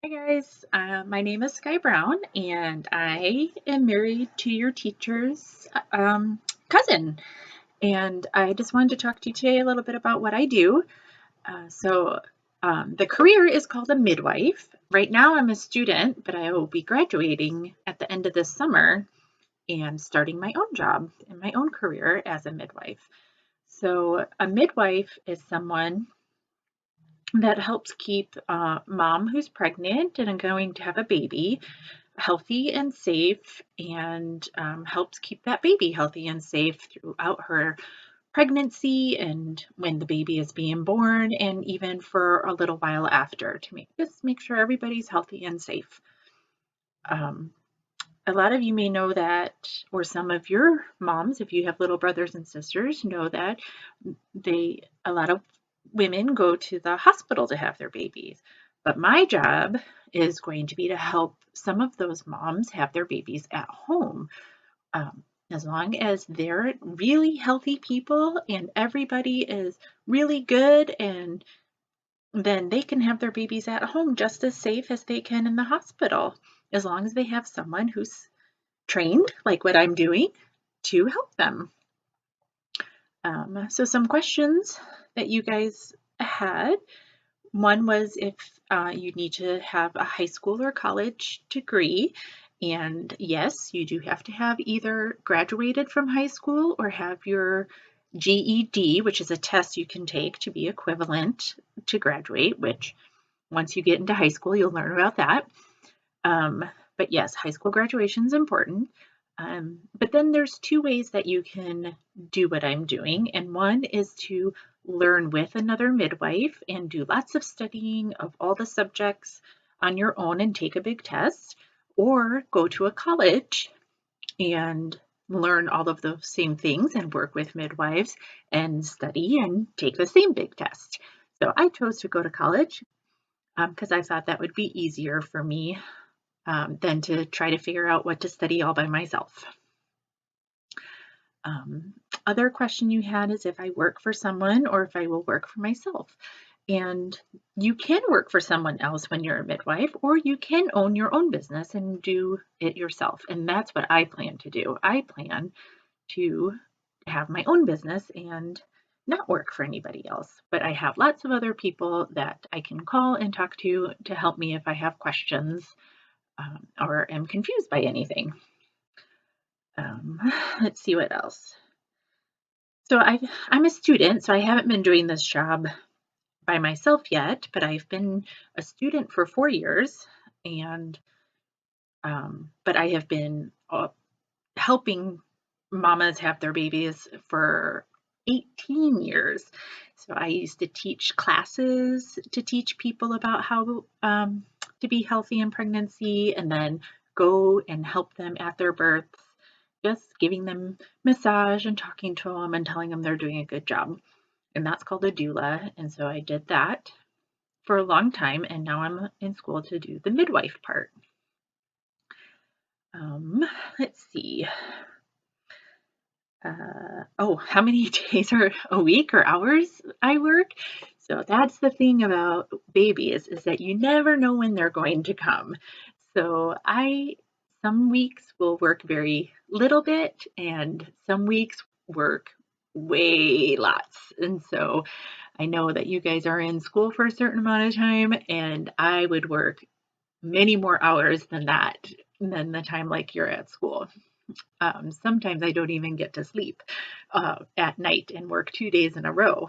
Hi guys, my name is Sky Brown and I am married to your teacher's cousin. And I just wanted to talk to you today a little bit about what I do. The career is called a midwife. Right now I'm a student, but I will be graduating at the end of this summer and starting my own job and my own career as a midwife. So a midwife is someone that helps keep mom who's pregnant and going to have a baby healthy and safe and helps keep that baby healthy and safe throughout her pregnancy and when the baby is being born and even for a little while after to make sure everybody's healthy and safe. Um, a lot of you may know that, or some of your moms, if you have little brothers and sisters, know that a lot of women go to the hospital to have their babies. But my job is going to be to help some of those moms have their babies at home. As long as they're really healthy people and everybody is really good, and then they can have their babies at home just as safe as they can in the hospital, as long as they have someone who's trained, like what I'm doing, to help them. So some questions that you guys had. One was if you need to have a high school or college degree. And yes, you do have to have either graduated from high school or have your GED, which is a test you can take to be equivalent to graduate, which once you get into high school, you'll learn about that. Um, but yes, high school graduation is important. But then there's two ways that you can do what I'm doing, and one is to learn with another midwife and do lots of studying of all the subjects on your own and take a big test, or go to a college and learn all of those same things and work with midwives and study and take the same big test. So I chose to go to college because I thought that would be easier for me than to try to figure out what to study all by myself. Um, Other question you had is if I work for someone or if I will work for myself. And you can work for someone else when you're a midwife, or you can own your own business and do it yourself. And that's what I plan to do. I plan to have my own business and not work for anybody else. But I have lots of other people that I can call and talk to help me if I have questions or am confused by anything. Um, let's see what else. So I'm a student, so I haven't been doing this job by myself yet, but I've been a student for 4 years, and but I have been helping mamas have their babies for 18 years. So I used to teach classes to teach people about how to be healthy in pregnancy, and then go and help them at their births, just giving them massage and talking to them and telling them they're doing a good job. And that's called a doula. And so I did that for a long time, and now I'm in school to do the midwife part. Let's see. How many days or a week or hours I work? So that's the thing about babies, is that you never know when they're going to come. So some weeks will work very little bit, and some weeks work way lots. And so I know that you guys are in school for a certain amount of time, and I would work many more hours than that, than the time like you're at school. Sometimes I don't even get to sleep at night and work 2 days in a row,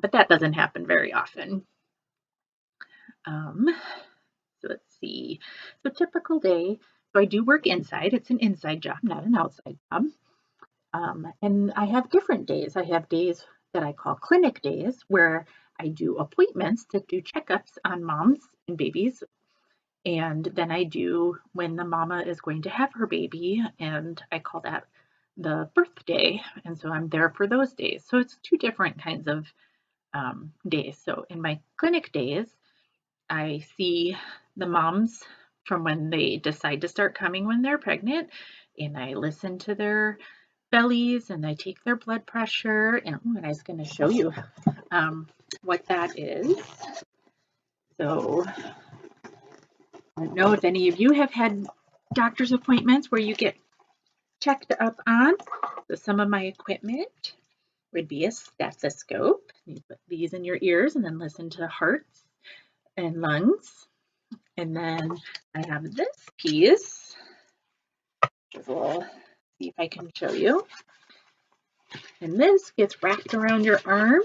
but that doesn't happen very often. Um, so let's see. So typical day. So I do work inside. It's an inside job, not an outside job. And I have different days. I have days that I call clinic days, where I do appointments to do checkups on moms and babies. And then I do when the mama is going to have her baby, and I call that the birthday. And so I'm there for those days. So it's two different kinds of days. So in my clinic days, I see the moms from when they decide to start coming when they're pregnant, and I listen to their bellies and I take their blood pressure. And I was going to show you what that is. So don't know if any of you have had doctor's appointments where you get checked up on. So some of my equipment would be a stethoscope. You put these in your ears and then listen to hearts and lungs. And then I have this piece, which is a little, see if I can show you. And this gets wrapped around your arm.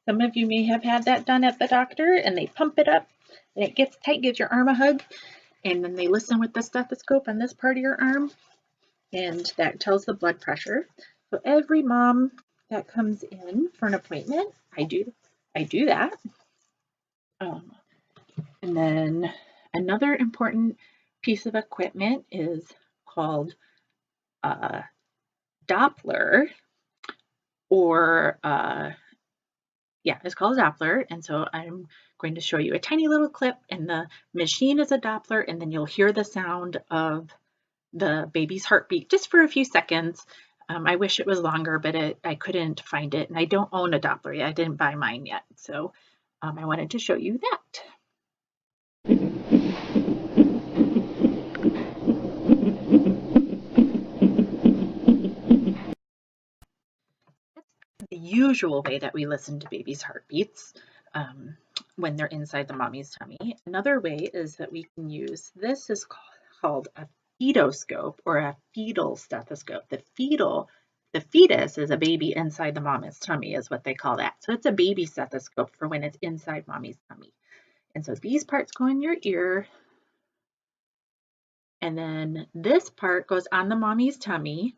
Some of you may have had that done at the doctor, and they pump it up and it gets tight, gives your arm a hug. And then they listen with the stethoscope on this part of your arm, and that tells the blood pressure. So every mom that comes in for an appointment, I do that. And then another important piece of equipment is called a Doppler, or it's called a Doppler. And so I'm going to show you a tiny little clip, and the machine is a Doppler, and then you'll hear the sound of the baby's heartbeat just for a few seconds. I wish it was longer, but I couldn't find it, and I don't own a Doppler yet. I didn't buy mine yet, so I wanted to show you that. The usual way that we listen to babies' heartbeats when they're inside the mommy's tummy. Another way is that we can use, this is called a fetoscope, or a fetal stethoscope. The fetus is a baby inside the mommy's tummy, is what they call that. So it's a baby stethoscope for when it's inside mommy's tummy. And so these parts go in your ear, and then this part goes on the mommy's tummy,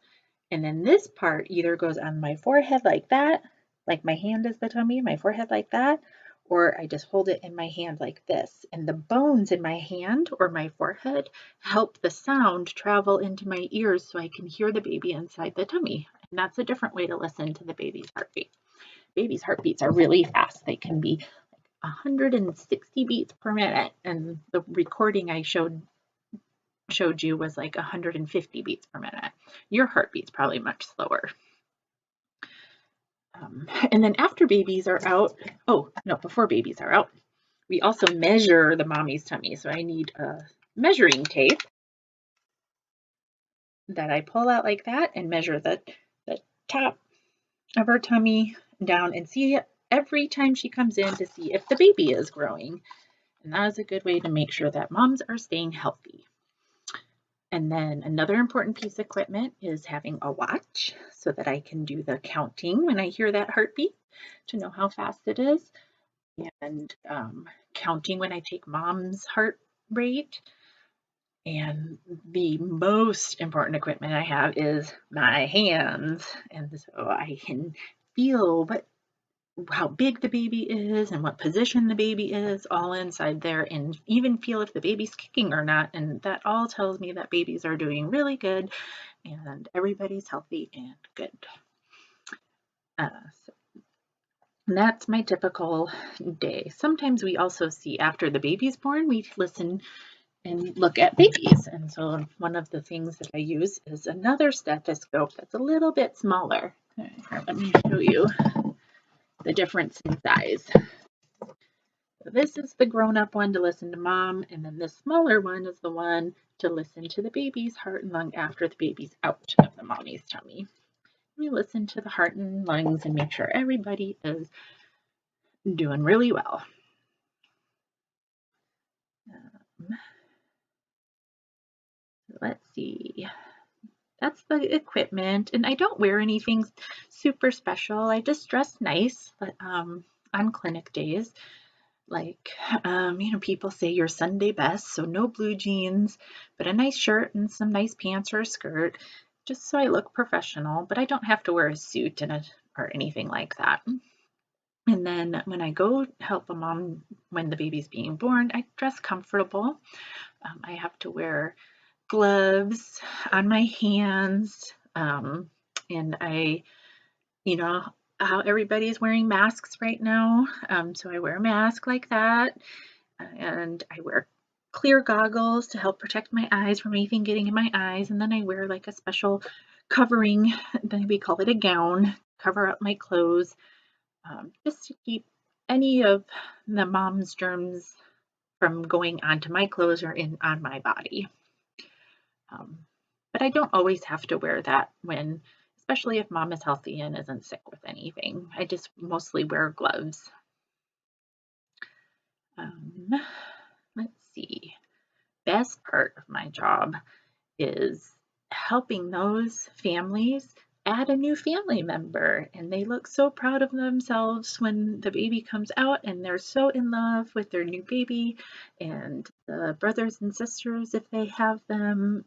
and then this part either goes on my forehead like that, like my hand is the tummy, my forehead like that, or I just hold it in my hand like this. And the bones in my hand or my forehead help the sound travel into my ears so I can hear the baby inside the tummy. And that's a different way to listen to the baby's heartbeat. Babies' heartbeats are really fast. They can be 160 beats per minute, and the recording I showed you was like 150 beats per minute. Your heartbeat's probably much slower. And then after babies are out, before babies are out, we also measure the mommy's tummy. So I need a measuring tape that I pull out like that and measure the top of her tummy down, and see every time she comes in to see if the baby is growing. And that is a good way to make sure that moms are staying healthy. And then another important piece of equipment is having a watch so that I can do the counting when I hear that heartbeat to know how fast it is, and counting when I take mom's heart rate. And the most important equipment I have is my hands. And so I can feel how big the baby is and what position the baby is all inside there, and even feel if the baby's kicking or not. And that all tells me that babies are doing really good and everybody's healthy and good. So that's my typical day. Sometimes we also see after the baby's born, we listen and look at babies. And so one of the things that I use is another stethoscope that's a little bit smaller. Here, let me show you the difference in size. So this is the grown-up one to listen to mom, and then this smaller one is the one to listen to the baby's heart and lung after the baby's out of the mommy's tummy. We listen to the heart and lungs and make sure everybody is doing really well. Let's see. That's the equipment, and I don't wear anything super special. I just dress nice on clinic days. Like, people say your Sunday best, so no blue jeans, but a nice shirt and some nice pants or a skirt, just so I look professional, but I don't have to wear a suit or anything like that. And then when I go help a mom when the baby's being born, I dress comfortable. I have to wear gloves on my hands, and how everybody's wearing masks right now, so I wear a mask like that, and I wear clear goggles to help protect my eyes from anything getting in my eyes, and then I wear like a special covering, then we call it a gown, cover up my clothes, just to keep any of the mom's germs from going onto my clothes or on my body. But I don't always have to wear that especially if mom is healthy and isn't sick with anything. I just mostly wear gloves. Let's see. Best part of my job is helping those families add a new family member, and they look so proud of themselves when the baby comes out and they're so in love with their new baby, and the brothers and sisters, if they have them,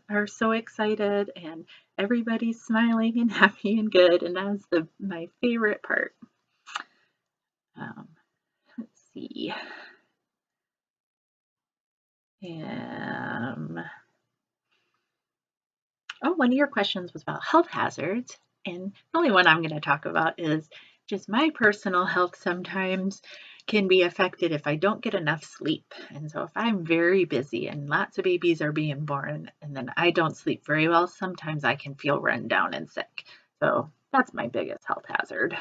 are so excited, and everybody's smiling and happy and good, and that's my favorite part. Let's see. One of your questions was about health hazards, and the only one I'm going to talk about is just my personal health sometimes can be affected if I don't get enough sleep. And so if I'm very busy and lots of babies are being born and then I don't sleep very well, sometimes I can feel run down and sick. So that's my biggest health hazard.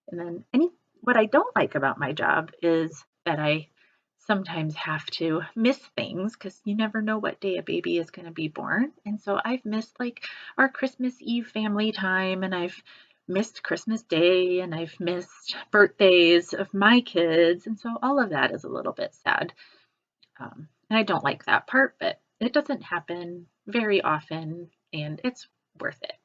And then what I don't like about my job is that I sometimes have to miss things because you never know what day a baby is going to be born. And so I've missed like our Christmas Eve family time, and I've missed Christmas Day, and I've missed birthdays of my kids. And so all of that is a little bit sad. And I don't like that part, but it doesn't happen very often, and it's worth it.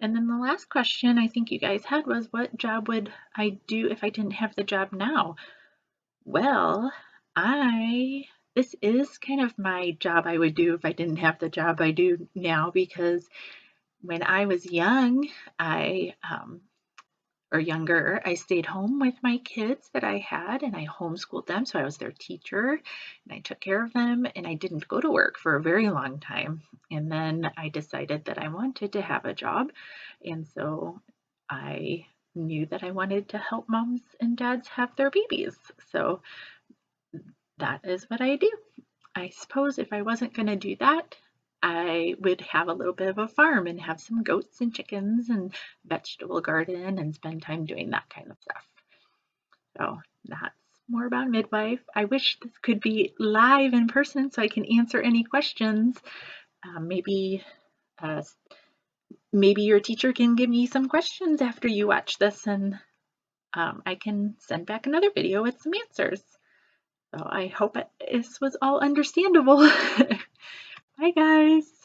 And then the last question I think you guys had was, what job would I do if I didn't have the job now? Well, this is kind of my job I would do if I didn't have the job I do now, because when I was young, or younger, I stayed home with my kids that I had, and I homeschooled them. So I was their teacher and I took care of them, and I didn't go to work for a very long time. And then I decided that I wanted to have a job. And so I knew that I wanted to help moms and dads have their babies. So that is what I do. I suppose if I wasn't going to do that, I would have a little bit of a farm and have some goats and chickens and vegetable garden and spend time doing that kind of stuff. So that's more about Midwife. I wish this could be live in person so I can answer any questions. Maybe your teacher can give me some questions after you watch this, and I can send back another video with some answers. So I hope this was all understandable. Bye, guys.